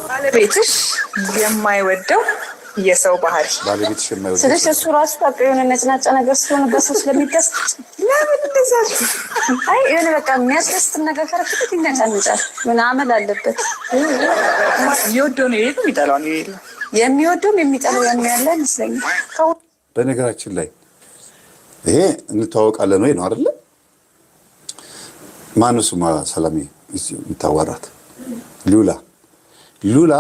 ባለቤትሽ የማይወደው የሰው ባህሪ ባለቤትሽ የማይወደው ስለዚህ እሱ ራሱ በቃ የሆነ ነጭናጫ ነገር ስለሆነ በሰው ስለሚደስ ለምን እንደዛ አይ የሆነ በቃ የሚያስደስት ነገር ከረፍት ይነጫንጫል። ምን አመል አለበት? የወደው ነው ይሄ ይጠላው ነው ይሄ የሚወደውም የሚጠላው ያለ ይመስለኛል። በነገራችን ላይ ይሄ እንተዋወቃለን ወይ ነው አይደለ? ማነው ስሟ ሰላሜ የምታዋራት ሉላ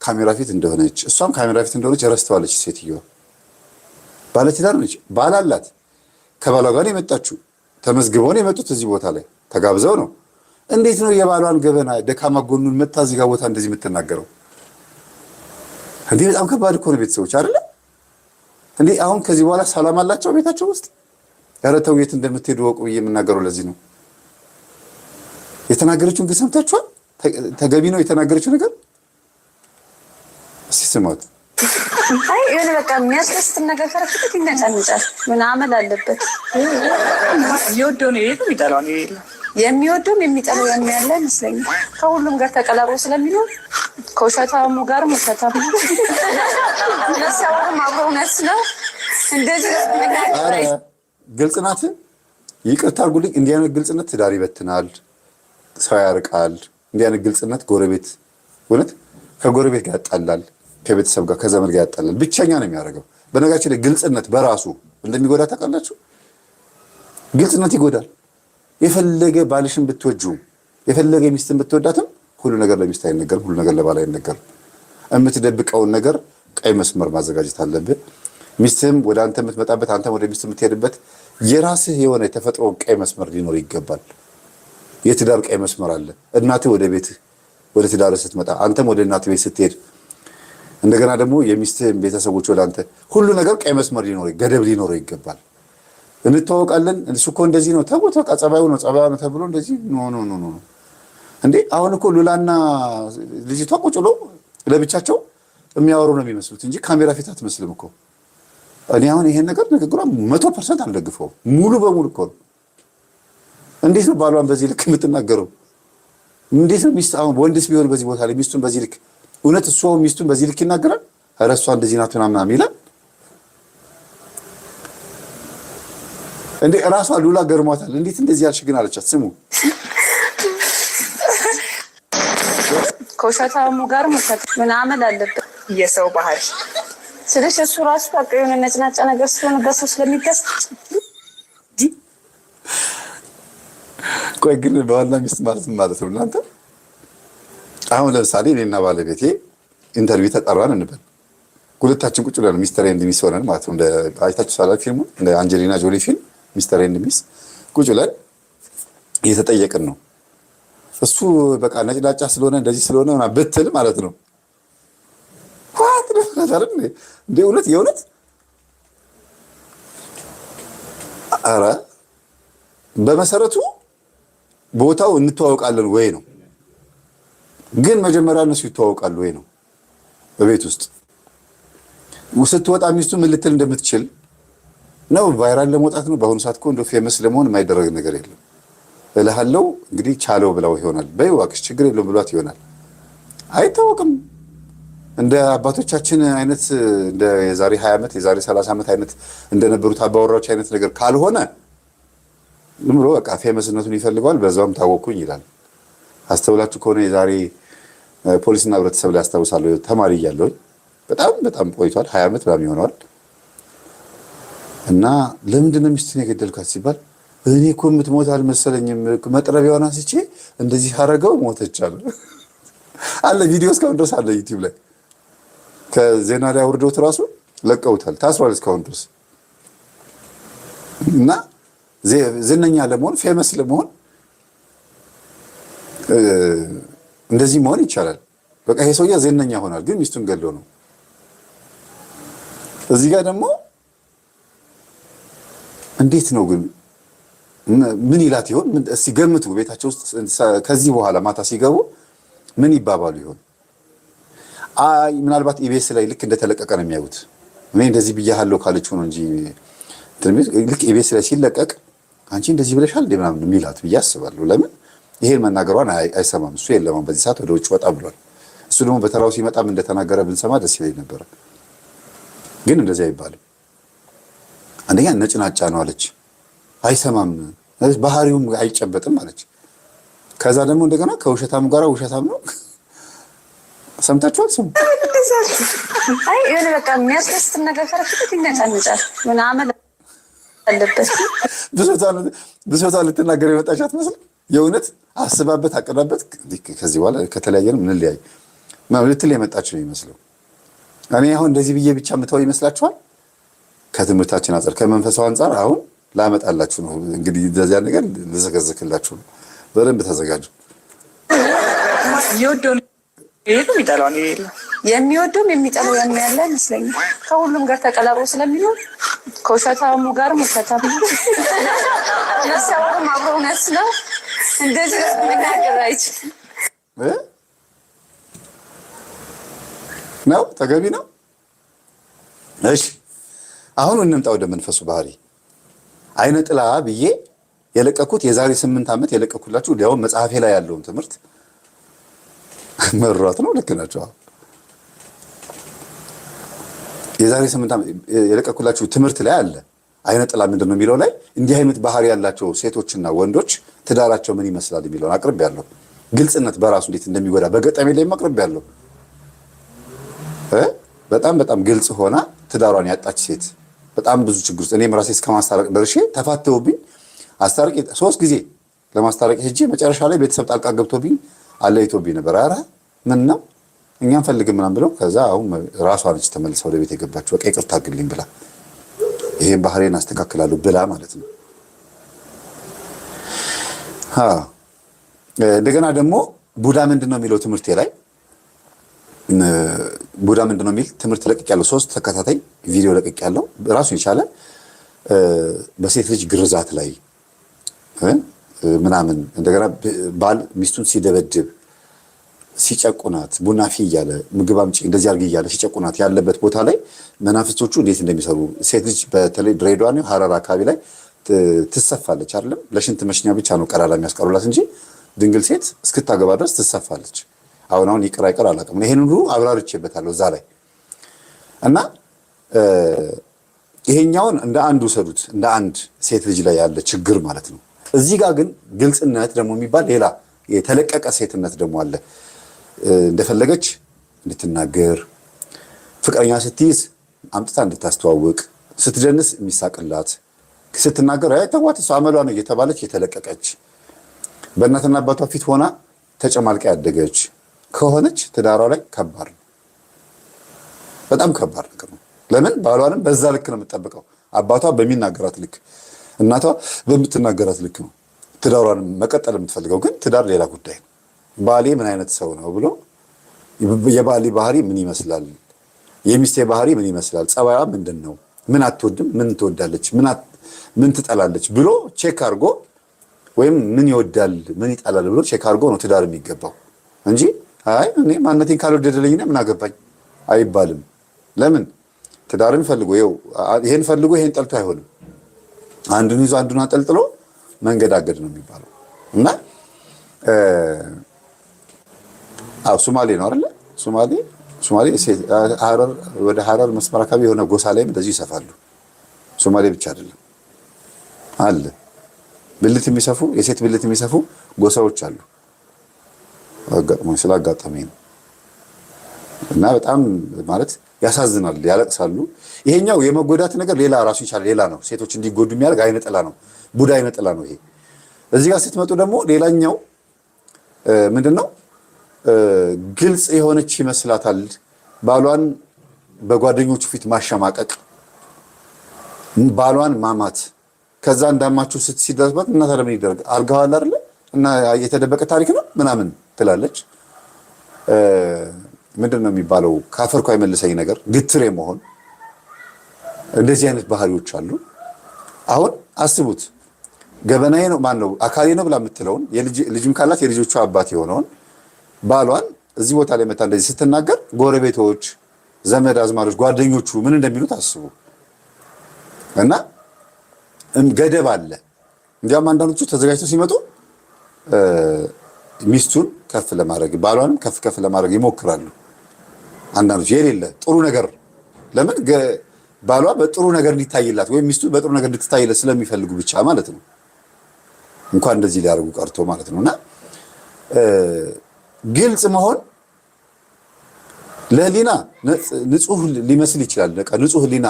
ካሜራ ፊት እንደሆነች እሷም ካሜራ ፊት እንደሆነች ረስተዋለች። ሴትዮዋ ባለትዳር ነች፣ ባል አላት። ከባሏ ጋር የመጣችው ተመዝግበው ነው የመጡት። እዚህ ቦታ ላይ ተጋብዘው ነው። እንዴት ነው የባሏን ገበና ደካማ ጎኑን መታ እዚህ ጋር ቦታ እንደዚህ የምትናገረው? እንዴ በጣም ከባድ እኮ ነው። ቤተሰቦች አይደለ እንዴ? አሁን ከዚህ በኋላ ሰላም አላቸው ቤታቸው ውስጥ? ኧረ ተው፣ የት እንደምትሄዱ ወቁ ብዬ የምናገረው ለዚህ ነው። የተናገረችውን ግን ሰምታችኋል? ተገቢ ነው የተናገረችው ነገር? እስቲ ስማት። አይ የሆነ በቃ የሚያስደስት ነገር ከረፍት ይነጫንጫል። ምን አመል አለበት? የወደው ነው ይሄ ይጠላው ነው ይሄ የሚወደውም የሚጠላው ያለ ይመስለኛል። ከሁሉም ጋር ተቀላቅሎ ስለሚኖር ከውሸታሙ ጋር ውሸታም ለሰውም አብሮነት ነው። እንደዚህ ግልጽ ናት። ይቅርታ አድርጉልኝ። እንዲህ አይነት ግልጽነት ትዳር ይበትናል፣ ሰው ያርቃል። እንዲህ አይነት ግልጽነት ጎረቤት እውነት ከጎረቤት ጋር ያጣላል፣ ከቤተሰብ ጋር ከዘመድ ጋር ያጣላል፣ ብቸኛ ነው የሚያደርገው። በነገራችን ላይ ግልጽነት በራሱ እንደሚጎዳ ታውቃላችሁ። ግልጽነት ይጎዳል። የፈለገ ባልሽን ብትወጁ የፈለገ ሚስትን ብትወዳትም ሁሉ ነገር ለሚስት አይነገርም፣ ሁሉ ነገር ለባል አይነገርም። የምትደብቀውን ነገር ቀይ መስመር ማዘጋጀት አለብህ። ሚስትህም ወደ አንተ የምትመጣበት አንተም ወደ ሚስት የምትሄድበት የራስህ የሆነ የተፈጥሮ ቀይ መስመር ሊኖር ይገባል። የትዳር ቀይ መስመር አለ። እናትህ ወደ ቤትህ ወደ ትዳር ስትመጣ አንተም ወደ እናትህ ቤት ስትሄድ እንደገና ደግሞ የሚስትህ ቤተሰቦች ወደ አንተ ሁሉ ነገር ቀይ መስመር ሊኖር ገደብ ሊኖረው ይገባል። እንተዋወቃለን እሱ እኮ እንደዚህ ነው ተውት በቃ ጸባዩ ነው ተብሎ እንደዚህ ኖ እንዴ አሁን እኮ ሉላና ልጅቷ ቁጭ ብለው ለብቻቸው የሚያወሩ ነው የሚመስሉት እንጂ ካሜራ ፊት አትመስልም እኮ። እኔ አሁን ይሄን ነገር ንግግሯ 100% አልደግፈውም። ሙሉ በሙሉ እኮ ነው። እንዴት ነው ባሏን በዚህ ልክ የምትናገረው? እንዴት ነው ሚስት አሁን ወንድስ ቢሆን በዚህ ቦታ ላይ ሚስቱን በዚህ ልክ እውነት እሱ ሚስቱን በዚህ ልክ ይናገራል? ኧረ እሷ እንደዚህ ናት ምናምን ይላል እንዴ? ራሷ ሉላ ገርሟታል። እንዴት እንደዚህ ያልሽ ግን አለቻት። ስሙ ከውሸታሙ ጋር ምን አመል አለበት? የሰው ባህሪ ስለዚህ እሱ ራሱ በቃ የሆነ ነጭናጫ ነገር ስለሆነ በሰው ስለሚደስ ቆይ ግን በዋና ሚስት ማለት ነው እናንተ? አሁን ለምሳሌ እኔና ባለቤቴ ኢንተርቪው ተጠራን እንበል። ሁለታችን ቁጭ ብለን ሚስተር ኤንድ ሚስ ሆነን ማለት ነው። እንደ አይታችሁ ሳላክ ፊልሙ እንደ አንጀሊና ጆሊ ፊልም ሚስተር ኤንድ ሚስ ቁጭ ብለን እየተጠየቅን ነው። እሱ በቃ ነጭናጫ ስለሆነ እንደዚህ ስለሆነ ብትል ማለት ነው ዋት ነው ታረም እንደ እውነት የእውነት አረ በመሰረቱ ቦታው እንተዋወቃለን ወይ ነው። ግን መጀመሪያ እነሱ ይተዋወቃሉ ወይ ነው። በቤት ውስጥ ስትወጣ ሚስቱ ምን ልትል እንደምትችል ነው። ቫይራል ለመውጣት ነው። በአሁኑ ሰዓት እኮ እንደ ፌመስ ለመሆን የማይደረግ ነገር የለም እልሃለሁ። እንግዲህ ቻለው ብለው ይሆናል በይ እባክሽ ችግር የለውም ብሏት ይሆናል። አይታወቅም። እንደ አባቶቻችን አይነት እንደ የዛሬ 20 ዓመት የዛሬ 30 ዓመት አይነት እንደነበሩት አባወራዎች አይነት ነገር ካልሆነ ዝም ብሎ በቃ ፌመስነቱን ይፈልገዋል። በዛውም ታወኩኝ ይላል። አስተውላችሁ ከሆነ የዛሬ ፖሊስና ህብረተሰብ ላይ አስታውሳለሁ ተማሪ እያለሁ በጣም ቆይቷል 20 ዓመት ምናምን ይሆነዋል። እና ለምንድን ነው ሚስቱን የገደልካት ሲባል እኔ እኮ የምትሞት አልመሰለኝም መጥረቢያዋን አንስቼ እንደዚህ አረገው ሞተች አለ ቪዲዮ እስካሁን ድረስ አለ ዩቲዩብ ላይ ከዜና ላይ አውርደውት ራሱ ለቀውታል። ታስሯል እስካሁን ድረስ። እና ዝነኛ ለመሆን ፌመስ ለመሆን እንደዚህ መሆን ይቻላል። በቃ ይሄ ሰውዬ ዝነኛ ሆናል፣ ግን ሚስቱን ገሎ ነው። እዚህ ጋር ደግሞ እንዴት ነው ግን ምን ይላት ይሆን? ምን ሲገምቱ ቤታቸው ውስጥ ከዚህ በኋላ ማታ ሲገቡ ምን ይባባሉ ይሆን? አይ ምናልባት ኢቢኤስ ላይ ልክ እንደተለቀቀ ነው የሚያዩት። እኔ እንደዚህ ብያለሁ ካለችው ነው እንጂ ልክ ኢቢኤስ ላይ ሲለቀቅ አንቺ እንደዚህ ብለሻል እንደምናምን የሚላት ብዬ አስባለሁ። ለምን ይሄን መናገሯን አይሰማም እሱ። የለማም በዚህ ሰዓት ወደ ውጭ ወጣ ብሏል። እሱ ደግሞ በተራው ሲመጣም እንደተናገረ ብንሰማ ደስ ይለኝ ነበረ። ግን እንደዚህ አይባልም። አንደኛ ነጭናጫ ነው አለች፣ አይሰማም፣ ባህሪውም አይጨበጥም አለች። ከዛ ደግሞ እንደገና ከውሸታም ጋር ውሸታም ነው። ሰምታችኋል? ስሙ አይ የሆነ በቃ የሚያስደስት ነገር ከረፍት ይነጫነጫል ምናምን አለበት። ብሶታ ልትናገር የመጣች አትመስልም። የእውነት አስባበት አቀዳበት ከዚህ በኋላ ከተለያየን ምን ልያይ ልትል የመጣች ነው ይመስለው። እኔ አሁን እንደዚህ ብዬ ብቻ ምተው ይመስላችኋል? ከትምህርታችን አንጻር ከመንፈሳዊ አንጻር አሁን ላመጣላችሁ ነው። እንግዲህ እንደዚያ ነገር ልዘገዝክላችሁ ነው። በደንብ ተዘጋጁ። የሚወደውም የሚጠላው ያለ ይመስለኛል። ከሁሉም ጋር ተቀላቅሎ ስለሚኖር ከውሸታሙ ጋርም ውሸታም ነሳውም አብሮ እውነት ነው። እንደዚህ መናገር አይችልም ነው ተገቢ ነው። እሺ አሁን እንምጣ ወደ መንፈሱ ባህሪ። አይነ ጥላ ብዬ የለቀኩት የዛሬ 8 ዓመት የለቀኩላችሁ ሊያውም መጽሐፌ ላይ ያለውን ትምህርት መሯት ነው። ልክ ናቸው። የዛሬ 8 ዓመት የለቀኩላችሁ ትምህርት ላይ አለ አይነ ጥላ ምንድነው የሚለው ላይ እንዲህ አይነት ባህሪ ያላቸው ሴቶችና ወንዶች ትዳራቸው ምን ይመስላል የሚለውን አቅርቤያለሁ። ግልጽነት በራሱ እንዴት እንደሚጎዳ በገጠሜ ላይ አቅርቤያለሁ። በጣም ግልጽ ሆና ትዳሯን ያጣች ሴት በጣም ብዙ ችግር ውስጥ እኔም ራሴ እስከማስታረቅ ደርሼ ተፋተውብኝ አስታርቄ 3 ጊዜ ለማስታረቅ ሄጄ መጨረሻ ላይ ቤተሰብ ጣልቃ ገብቶብኝ አለይቶብኝ ነበር። ኧረ ምን ነው እኛም ፈልግ ምናምን ብለው ከዛ አሁን ራሷ ነች ተመልሳ ወደ ቤት የገባችው። በቃ ይቅርታ አድርግልኝ ብላ ይሄን ባህሪን አስተካክላለሁ ብላ ማለት ነው። እንደገና ደግሞ ቡዳ ምንድነው የሚለው ትምህርቴ ላይ ቡዳ ምንድነው የሚል ትምህርት ለቅቄያለሁ። 3 ተከታታይ ቪዲዮ ለቅቄያለሁ። ራሱን የቻለ በሴት ልጅ ግርዛት ላይ ምናምን እንደገና ባል ሚስቱን ሲደበድብ ሲጨቁናት ቡና ፊ እያለ ምግብ አምጪ እንደዚህ አድርጊ እያለ ሲጨቁናት ያለበት ቦታ ላይ መናፍስቶቹ እንዴት እንደሚሰሩ ሴት ልጅ በተለይ ድሬዳዋ ነው ሐረር አካባቢ ላይ ትሰፋለች አይደለም። ለሽንት መሽኛ ብቻ ነው ቀዳዳ የሚያስቀሩላት እንጂ ድንግል ሴት እስክታገባ ድረስ ትሰፋለች። አሁን ይቅር አይቀር አላውቅም። ይሄን ሁሉ አብራርቼበታለሁ እዛ ላይ እና ይሄኛውን እንደ አንድ ውሰዱት፣ እንደ አንድ ሴት ልጅ ላይ ያለ ችግር ማለት ነው። እዚህ ጋር ግን ግልጽነት ደግሞ የሚባል ሌላ የተለቀቀ ሴትነት ደግሞ አለ። እንደፈለገች እንድትናገር፣ ፍቅረኛ ስትይዝ አምጥታ እንድታስተዋውቅ፣ ስትደንስ የሚሳቅላት፣ ስትናገር አይ ተዋት እሷ አመሏ ነው እየተባለች የተለቀቀች፣ በእናትና አባቷ ፊት ሆና ተጨማልቃ ያደገች ከሆነች ትዳሯ ላይ ከባድ ነው። በጣም ከባድ ነገር ነው። ለምን ባሏንም በዛ ልክ ነው የምትጠብቀው። አባቷ በሚናገራት ልክ፣ እናቷ በምትናገራት ልክ ነው ትዳሯን መቀጠል የምትፈልገው። ግን ትዳር ሌላ ጉዳይ ነው። ባሌ ምን አይነት ሰው ነው ብሎ የባሌ ባህሪ ምን ይመስላል፣ የሚስቴ ባህሪ ምን ይመስላል፣ ጸባይዋ ምንድን ነው፣ ምን አትወድም፣ ምን ትወዳለች፣ ምን ትጠላለች ብሎ ቼክ አድርጎ ወይም ምን ይወዳል ምን ይጠላል ብሎ ቼክ አድርጎ ነው ትዳር የሚገባው እንጂ አይ እኔ ማንነቴን ካልወደደልኝና ምን አገባኝ አይባልም። ለምን ትዳርን ፈልጎ ይሄን ፈልጎ ይሄን ጠልቶ አይሆንም። አንዱን ይዞ አንዱን አጠልጥሎ መንገድ አገድ ነው የሚባለው። እና ሶማሌ ነው አይደለ? ሶማሌ ሐረር ወደ ሐረር መስመር አካባቢ የሆነ ጎሳ ላይም እንደዚህ ይሰፋሉ። ሶማሌ ብቻ አይደለም አለ ብልት የሚሰፉ የሴት ብልት የሚሰፉ ጎሳዎች አሉ። ስላጋጠመኝ ነው። እና በጣም ማለት ያሳዝናል፣ ያለቅሳሉ። ይሄኛው የመጎዳት ነገር ሌላ ራሱ ይቻላል፣ ሌላ ነው። ሴቶች እንዲጎዱ የሚያደርግ አይነ ጥላ ነው፣ ቡዳ አይነ ጥላ ነው ይሄ። እዚህ ጋር ስትመጡ ደግሞ ሌላኛው ምንድነው? ግልጽ የሆነች ይመስላታል። ባሏን በጓደኞቹ ፊት ማሸማቀቅ፣ ባሏን ማማት፣ ከዛ እንዳማችሁ ሲደርስበት እና ታዲያ ምን ይደረግ አርጋዋል አይደለ እና የተደበቀ ታሪክ ነው ምናምን ትላለች። ምንድነው የሚባለው? ካፈርኩ አይመልሰኝ ነገር ግትር የመሆን እንደዚህ አይነት ባህሪዎች አሉ። አሁን አስቡት፣ ገበናዬ ነው ማነው አካሌ ነው ብላ የምትለውን ልጅም ካላት የልጆቿ አባት የሆነውን ባሏን እዚህ ቦታ ላይ መታ እንደዚህ ስትናገር ጎረቤቶች፣ ዘመድ አዝማዶች፣ ጓደኞቹ ምን እንደሚሉት አስቡ። እና ገደብ አለ። እንዲያውም አንዳንዶቹ ተዘጋጅተው ሲመጡ ሚስቱን ከፍ ለማድረግ ባሏንም ከፍ ለማድረግ ይሞክራሉ። አንዳንዶች የሌለ ጥሩ ነገር ለምን ባሏ በጥሩ ነገር እንዲታይላት ወይም ሚስቱ በጥሩ ነገር እንድትታይለት ስለሚፈልጉ ብቻ ማለት ነው። እንኳን እንደዚህ ሊያደርጉ ቀርቶ ማለት ነውና ግልጽ መሆን ለህሊና ንጹህ ሊመስል ይችላል። በቃ ንጹህ ህሊና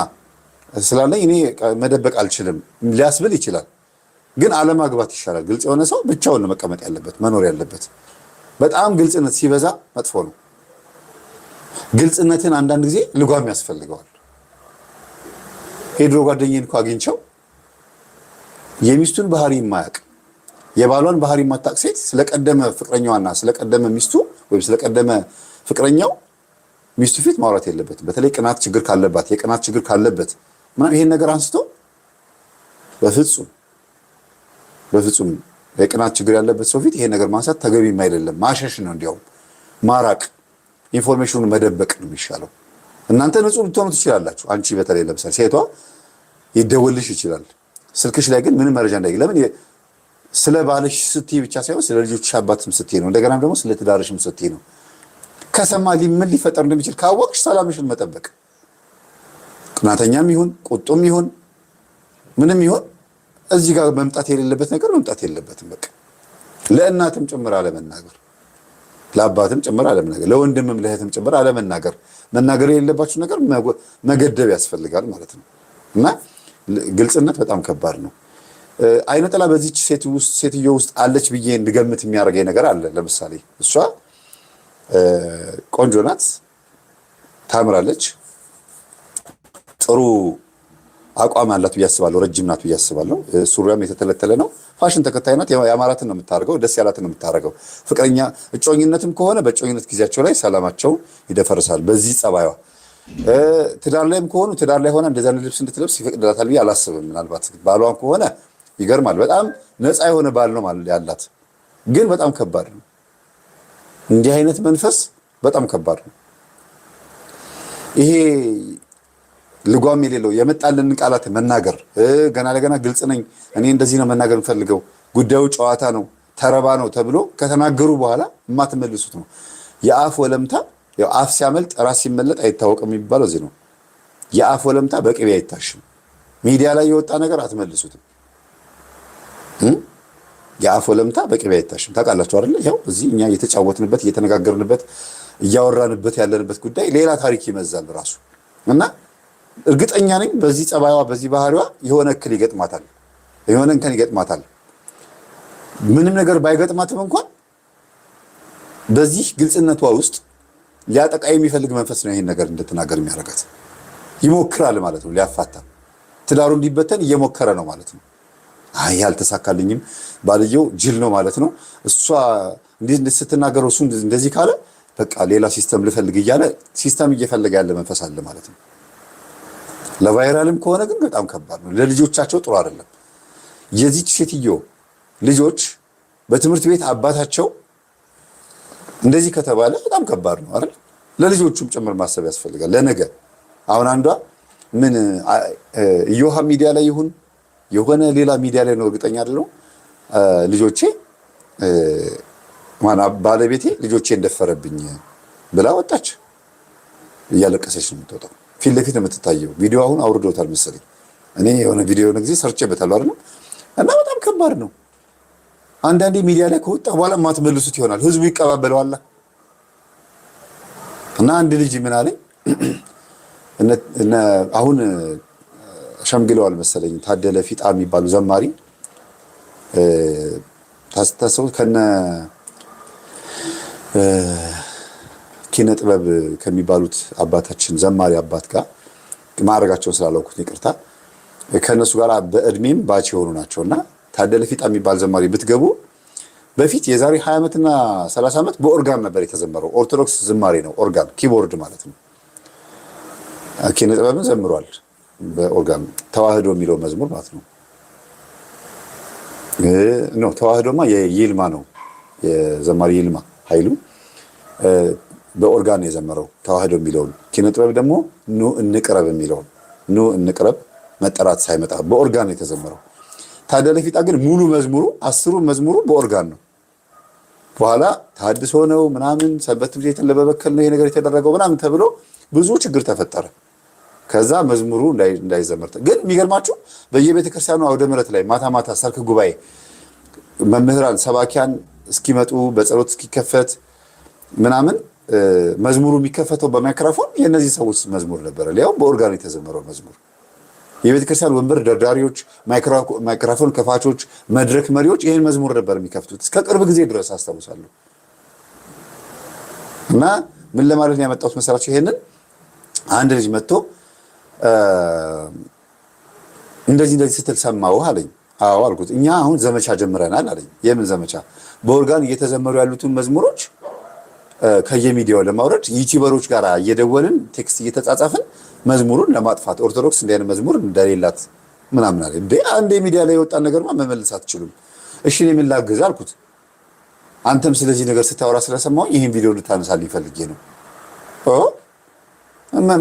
ስላለኝ እኔ መደበቅ አልችልም ሊያስብል ይችላል። ግን አለማግባት ይሻላል። ግልጽ የሆነ ሰው ብቻውን ነው መቀመጥ ያለበት መኖር ያለበት። በጣም ግልጽነት ሲበዛ መጥፎ ነው። ግልጽነትን አንዳንድ ጊዜ ልጓም ያስፈልገዋል። የድሮ ጓደኛዬን እኮ አግኝቸው የሚስቱን ባህሪ የማያውቅ የባሏን ባህሪ የማታውቅ ሴት ስለቀደመ ፍቅረኛዋና ስለቀደመ ሚስቱ ወይም ስለቀደመ ፍቅረኛው ሚስቱ ፊት ማውራት የለበትም። በተለይ ቅናት ችግር ካለባት የቅናት ችግር ካለበት ምናምን ይሄን ነገር አንስቶ በፍጹም የቅናት ችግር ያለበት ሰው ፊት ይሄን ነገር ማንሳት ተገቢም አይደለም። ማሸሽ ነው፣ እንዲያውም ማራቅ፣ ኢንፎርሜሽኑን መደበቅ ነው የሚሻለው። እናንተ ንጹህ ልትሆኑ ትችላላችሁ። አንቺ በተለይ ለምሳሌ ሴቷ ይደወልሽ ይችላል ስልክሽ ላይ ግን ምንም መረጃ እንዳይገኝ። ለምን ስለ ባልሽ ስትይ ብቻ ሳይሆን ስለ ልጆችሽ አባትም ስትይ ነው። እንደገናም ደግሞ ስለ ትዳርሽም ስትይ ነው። ከሰማ ምን ሊፈጠር እንደሚችል ካወቅሽ ሰላምሽን መጠበቅ። ቅናተኛም ይሁን ቁጡም ይሁን ምንም ይሁን እዚህ ጋር መምጣት የሌለበት ነገር መምጣት የለበትም። በቃ ለእናትም ጭምር አለመናገር፣ ለአባትም ጭምር አለመናገር፣ ለወንድምም ለእህትም ጭምር አለመናገር። መናገር የሌለባችሁ ነገር መገደብ ያስፈልጋል ማለት ነው። እና ግልጽነት በጣም ከባድ ነው። አይነ ጥላ በዚች ሴትዮ ውስጥ አለች ብዬ እንድገምት የሚያደርገኝ ነገር አለ። ለምሳሌ እሷ ቆንጆ ናት፣ ታምራለች፣ ጥሩ አቋም አላት ብዬ አስባለሁ። ረጅም ናት ብዬ አስባለሁ። ሱሪያም የተተለተለ ነው። ፋሽን ተከታይ ናት። የአማራትን ነው የምታደርገው፣ ደስ ያላትን ነው የምታደርገው። ፍቅረኛ እጮኝነትም ከሆነ በእጮኝነት ጊዜያቸው ላይ ሰላማቸው ይደፈርሳል በዚህ ጸባይዋ። ትዳር ላይም ከሆኑ ትዳር ላይ ሆነ እንደዚያ ልብስ እንድትለብስ ይፈቅድላታል ብዬ አላስብም። ምናልባት ባሏን ከሆነ ይገርማል። በጣም ነፃ የሆነ ባል ነው ያላት። ግን በጣም ከባድ ነው እንዲህ አይነት መንፈስ፣ በጣም ከባድ ነው። ይሄ ልጓም የሌለው የመጣልን ቃላት መናገር፣ ገና ለገና ግልጽ ነኝ እኔ እንደዚህ ነው መናገር የምፈልገው፣ ጉዳዩ ጨዋታ ነው ተረባ ነው ተብሎ ከተናገሩ በኋላ የማትመልሱት ነው። የአፍ ወለምታ ያው አፍ ሲያመልጥ ራስ ሲመለጥ አይታወቅም የሚባለው እዚህ ነው። የአፍ ወለምታ በቅቤ አይታሽም። ሚዲያ ላይ የወጣ ነገር አትመልሱትም። የአፍ ወለምታ በቅቤ አይታሽም። ታውቃላችሁ አይደል? ያው እዚህ እኛ እየተጫወትንበት እየተነጋገርንበት እያወራንበት ያለንበት ጉዳይ ሌላ ታሪክ ይመዛል ራሱ። እና እርግጠኛ ነኝ በዚህ ጸባይዋ በዚህ ባህሪዋ የሆነ እክል ይገጥማታል፣ የሆነ እንከን ይገጥማታል። ምንም ነገር ባይገጥማትም እንኳን በዚህ ግልጽነቷ ውስጥ ሊያጠቃ የሚፈልግ መንፈስ ነው ይሄን ነገር እንድትናገር የሚያደርጋት። ይሞክራል ማለት ነው ሊያፋታ፣ ትዳሩ እንዲበተን እየሞከረ ነው ማለት ነው። አይ ያልተሳካልኝም ባልየው ጅል ነው ማለት ነው። እሷ እንዴት ስትናገረው እሱ እንደዚህ ካለ በቃ ሌላ ሲስተም ልፈልግ እያለ ሲስተም እየፈለገ ያለ መንፈስ አለ ማለት ነው። ለቫይራልም ከሆነ ግን በጣም ከባድ ነው። ለልጆቻቸው ጥሩ አይደለም። የዚች ሴትዮ ልጆች በትምህርት ቤት አባታቸው እንደዚህ ከተባለ በጣም ከባድ ነው አይደል? ለልጆቹም ጭምር ማሰብ ያስፈልጋል ለነገ። አሁን አንዷ ምን እዮሃ ሚዲያ ላይ ይሁን የሆነ ሌላ ሚዲያ ላይ ነው እርግጠኛ አይደለሁም፣ ልጆቼ ባለቤቴ ልጆቼ እንደፈረብኝ ብላ ወጣች። እያለቀሰች ነው የምትወጣው። ፊት ለፊት ነው የምትታየው። ቪዲዮ አሁን አውርዶታል መሰለኝ። እኔ የሆነ ቪዲዮ ነው ጊዜ ሰርቼበታለሁ አይደል? እና በጣም ከባድ ነው። አንዳንዴ ሚዲያ ላይ ከወጣ በኋላ ማትመልሱት ይሆናል፣ ህዝቡ ይቀባበለዋል። እና አንድ ልጅ ምን አለኝ፣ አሁን ሸምግለዋል መሰለኝ ታደለ ፊጣ የሚባሉ ዘማሪ ታስተሰው ከነ ኪነ ጥበብ ከሚባሉት አባታችን ዘማሪ አባት ጋር ማዕረጋቸውን ስላላውኩት ይቅርታ፣ ከነሱ ጋር በእድሜም ባች የሆኑ ናቸውና ታደለ ፊጣ የሚባል ዘማሪ ብትገቡ በፊት የዛሬ 20 ዓመትና 30 ዓመት በኦርጋን ነበር የተዘመረው። ኦርቶዶክስ ዝማሬ ነው፣ ኦርጋን ኪቦርድ ማለት ነው። ኪነ ጥበብን ዘምሯል በኦርጋን። ተዋህዶ የሚለው መዝሙር ማለት ነው። ተዋህዶማ የይልማ ነው፣ የዘማሪ ይልማ ኃይሉ በኦርጋን የዘመረው ተዋህዶ የሚለውን። ኪነ ጥበብ ደግሞ ኑ እንቅረብ የሚለውን፣ ኑ እንቅረብ መጠራት ሳይመጣ በኦርጋን የተዘመረው። ታደለ ፊጣ ግን ሙሉ መዝሙሩ 10ሩ መዝሙሩ በኦርጋን ነው። በኋላ ታድሶ ነው ምናምን ሰንበት ትምህርት ቤትን ለመበከል ነው ይሄ ነገር የተደረገው ምናምን ተብሎ ብዙ ችግር ተፈጠረ። ከዛ መዝሙሩ እንዳይዘመር ግን የሚገርማችሁ በየቤተ ክርስቲያኑ አውደ ምሕረት ላይ ማታ ማታ ሰርክ ጉባኤ መምህራን ሰባኪያን እስኪመጡ በጸሎት እስኪከፈት ምናምን መዝሙሩ የሚከፈተው በማይክሮፎን የእነዚህ ሰዎች መዝሙር ነበረ። ሊያውም በኦርጋን የተዘመረው መዝሙር የቤተ ክርስቲያን ወንበር ደርዳሪዎች፣ ማይክሮፎን ከፋቾች፣ መድረክ መሪዎች ይህን መዝሙር ነበር የሚከፍቱት እስከ ቅርብ ጊዜ ድረስ አስታውሳለሁ። እና ምን ለማለት ያመጣሁት መሰላችሁ? ይሄንን አንድ ልጅ መጥቶ እንደዚህ ስትል ሰማሁ አለኝ። አዎ አልኩት። እኛ አሁን ዘመቻ ጀምረናል አለኝ። የምን ዘመቻ? በኦርጋን እየተዘመሩ ያሉትን መዝሙሮች ከየሚዲያው ለማውረድ ዩቲዩበሮች ጋር እየደወልን ቴክስት እየተጻጻፍን መዝሙሩን ለማጥፋት ኦርቶዶክስ እንደ አይነት መዝሙር እንደሌላት ምናምን አለ። አንዴ ሚዲያ ላይ የወጣን ነገርማ መመለስ አትችሉም። እሺ እኔ ምን ላግዝ አልኩት። አንተም ስለዚህ ነገር ስታወራ ስለሰማሁኝ ይሄን ቪዲዮ ልታነሳልኝ ፈልጌ ነው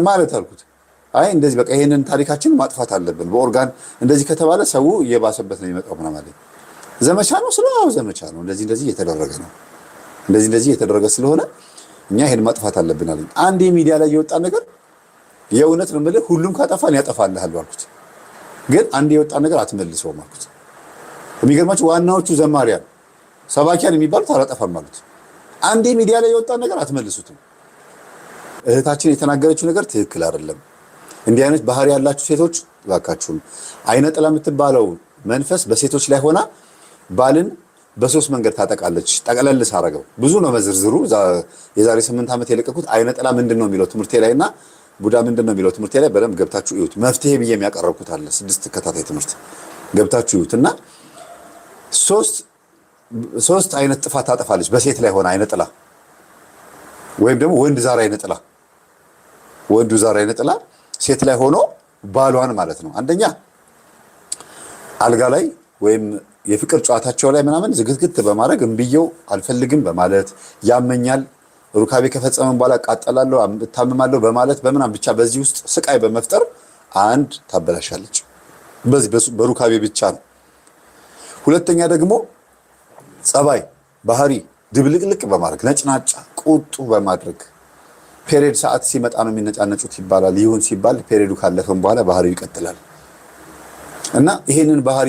ማለት አልኩት። አይ እንደዚህ በቃ ይሄንን ታሪካችን ማጥፋት አለብን፣ በኦርጋን እንደዚህ ከተባለ ሰው እየባሰበት ነው የሚመጣው ምናምን አለኝ። ዘመቻ ነው ስለሆነ ዘመቻ ነው፣ እንደዚህ እየተደረገ ነው፣ እንደዚህ እየተደረገ ስለሆነ እኛ ይሄን ማጥፋት አለብን አለኝ። አንዴ ሚዲያ ላይ የወጣ ነገር የእውነት ነው የምልህ ሁሉም ካጠፋን ያጠፋልሃል አልኩት። ግን አንዴ የወጣ ነገር አትመልሰውም አልኩት። የሚገርማችሁ ዋናዎቹ ዘማሪያን ሰባኪያን የሚባሉት አላጠፋም ማለት አንዴ ሚዲያ ላይ የወጣ ነገር አትመልሱትም። እህታችን የተናገረችው ነገር ትክክል አይደለም። እንዲህ አይነት ባህሪ ያላችሁ ሴቶች እባካችሁን አይነ ጥላ የምትባለው መንፈስ በሴቶች ላይ ሆና ባልን በሶስት መንገድ ታጠቃለች። ጠቅለል ሳረገው ብዙ ነው መዝርዝሩ። የዛሬ 8 ዓመት የለቀኩት አይነ ጥላ ምንድነው የሚለው ትምህርቴ ላይና ቡዳ ምንድነው የሚለው ትምህርቴ ላይ በደንብ ገብታችሁ እዩት። መፍትሄ ብዬ የሚያቀርብኩት አለ 6 ተከታታይ ትምህርት ገብታችሁ እዩትና ሶስት አይነት ጥፋት ታጠፋለች በሴት ላይ ሆና አይነ ጥላ ወይም ደግሞ ወንድ ዛር አይነ ጥላ። ወንዱ ዛር አይነ ጥላ ሴት ላይ ሆኖ ባሏን ማለት ነው። አንደኛ አልጋ ላይ ወይም የፍቅር ጨዋታቸው ላይ ምናምን ዝግትግት በማድረግ እምብየው አልፈልግም በማለት ያመኛል፣ ሩካቤ ከፈጸመን በኋላ ቃጠላለሁ፣ እታመማለሁ በማለት በምናምን ብቻ በዚህ ውስጥ ስቃይ በመፍጠር አንድ ታበላሻለች። በዚህ በሩካቤ ብቻ ነው። ሁለተኛ ደግሞ ጸባይ፣ ባህሪ ድብልቅልቅ በማድረግ ነጭናጫ፣ ቁጡ በማድረግ ፔሬድ ሰዓት ሲመጣ ነው የሚነጫነጩት ይባላል። ይሁን ሲባል ፔሬዱ ካለፈም በኋላ ባህሪው ይቀጥላል። እና ይሄንን ባህሪ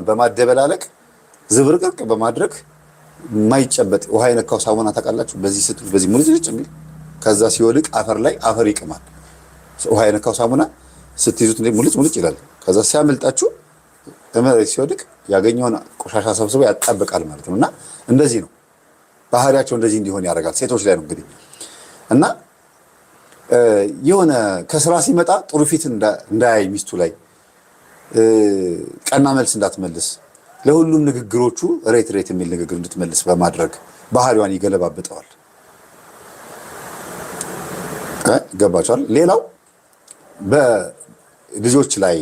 በማደበላለቅ ዝብርቅርቅ በማድረግ የማይጨበጥ ውሃ የነካው ሳሙና ታውቃላችሁ? በዚህ ስትሉ በዚህ ሙልጭ የሚል ከዛ ሲወድቅ አፈር ላይ አፈር ይቅማል። ውሃ የነካው ሳሙና ስትይዙት ሙልጭ ይላል። ከዛ ሲያመልጣችሁ መሬት ሲወድቅ ያገኘውን ቆሻሻ ሰብስቦ ያጣብቃል ማለት ነው። እና እንደዚህ ነው ባህሪያቸው፣ እንደዚህ እንዲሆን ያደርጋል። ሴቶች ላይ ነው እንግዲህ እና የሆነ ከስራ ሲመጣ ጥሩ ፊት እንዳያይ ሚስቱ ላይ ቀና መልስ እንዳትመልስ፣ ለሁሉም ንግግሮቹ ሬት የሚል ንግግር እንድትመልስ በማድረግ ባህሪዋን ይገለባብጠዋል። ገባችኋል? ሌላው በልጆች ላይ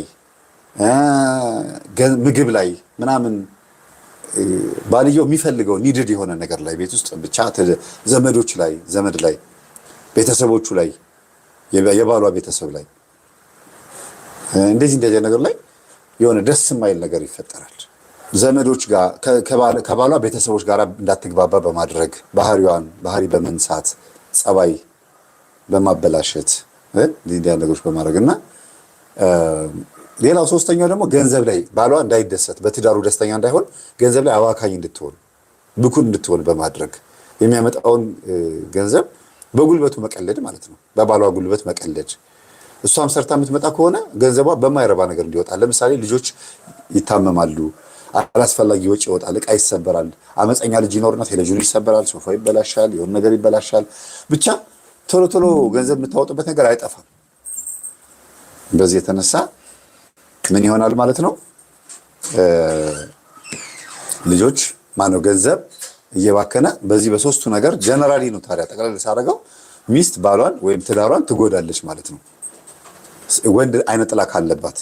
ምግብ ላይ ምናምን ባልየው የሚፈልገው ኒድድ የሆነ ነገር ላይ ቤት ውስጥ ብቻ ዘመድ ላይ ቤተሰቦቹ ላይ የባሏ ቤተሰብ ላይ እንደዚህ ነገር ላይ የሆነ ደስ የማይል ነገር ይፈጠራል። ዘመዶች ጋር ከባሏ ቤተሰቦች ጋር እንዳትግባባ በማድረግ ባህሪ በመንሳት ጸባይ በማበላሸት እንዲህ ነገሮች በማድረግና ሌላው ሶስተኛው ደግሞ ገንዘብ ላይ ባሏ እንዳይደሰት በትዳሩ ደስተኛ እንዳይሆን ገንዘብ ላይ አዋካኝ እንድትሆን ብኩን እንድትሆን በማድረግ የሚያመጣውን ገንዘብ በጉልበቱ መቀለድ ማለት ነው። በባሏ ጉልበት መቀለድ። እሷም ሰርታ የምትመጣ ከሆነ ገንዘቧ በማይረባ ነገር እንዲወጣ፣ ለምሳሌ ልጆች ይታመማሉ፣ አላስፈላጊ ወጪ ይወጣል፣ እቃ ይሰበራል፣ አመፀኛ ልጅ ይኖርና ቴሌቪዥኑ ይሰበራል፣ ሶፋ ይበላሻል፣ የሆነ ነገር ይበላሻል። ብቻ ቶሎ ገንዘብ የምታወጡበት ነገር አይጠፋም። በዚህ የተነሳ ምን ይሆናል ማለት ነው? ልጆች ማነው ገንዘብ እየባከነ በዚህ በሶስቱ ነገር ጀነራሊ ነው። ታዲያ ጠቅላላ ሳደርገው ሚስት ባሏን ወይም ትዳሯን ትጎዳለች ማለት ነው። ወንድ አይነ ጥላ ካለባት